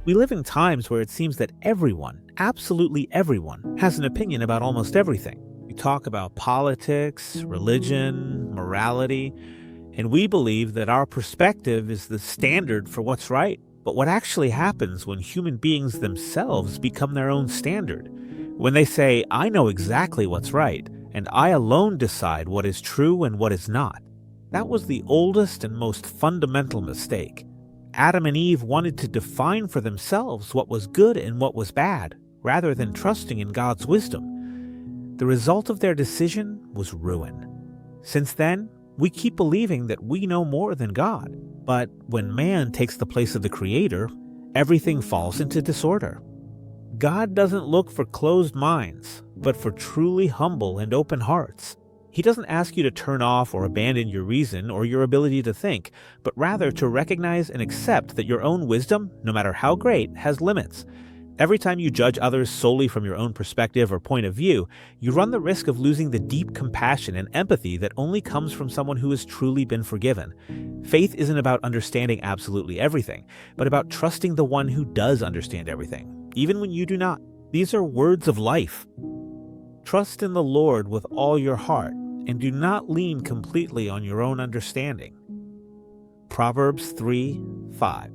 We live in times where it seems that everyone, absolutely everyone, has an opinion about almost everything. We talk about politics, religion, morality, and we believe that our perspective is the standard for what's right. But what actually happens when human beings themselves become their own standard? When they say, I know exactly what's right, and I alone decide what is true and what is not. That was the oldest and most fundamental mistake. Adam and Eve wanted to define for themselves what was good and what was bad, rather than trusting in God's wisdom. The result of their decision was ruin. Since then, we keep believing that we know more than God. But when man takes the place of the Creator, everything falls into disorder. God doesn't look for closed minds, but for truly humble and open hearts. He doesn't ask you to turn off or abandon your reason or your ability to think, but rather to recognize and accept that your own wisdom, no matter how great, has limits. Every time you judge others solely from your own perspective or point of view, you run the risk of losing the deep compassion and empathy that only comes from someone who has truly been forgiven. Faith isn't about understanding absolutely everything, but about trusting the one who does understand everything, even when you do not. These are words of life. Trust in the Lord with all your heart, and do not lean completely on your own understanding. Proverbs 3:5.